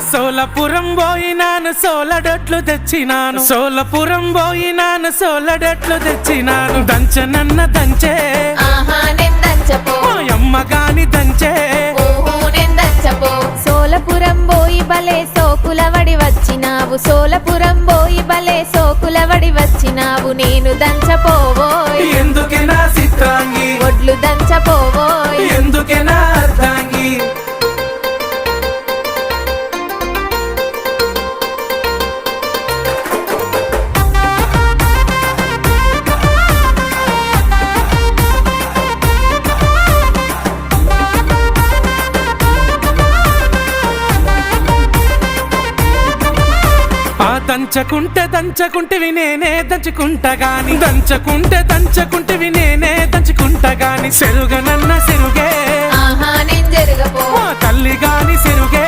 సోలపురం పోయినాను సోలడట్లు తెచ్చినాను సోలపురం పోయినాను సోలడట్లు తెచ్చినాను దంచనన్న దంచే అమ్మ గాని దంచే సోలపురం పోయి బలే సోకులవడి వచ్చినావు సోలపురం పోయి బలే సోకులవడి వచ్చినావు నేను దంచపోవోయ్ ఎందుకే నా సిత్రాంగి ఒడ్లు దంచపోవోయ్ ఎందుకే నా అర్ధాంగి దంచకుంటేవి నేనే దంచుకుంటా గాని దంచకుంటేవి నేనే దంచుకుంటా గాని సెరుగనన్న సెరుగే నేను జరగపో తల్లి గాని సెరుగే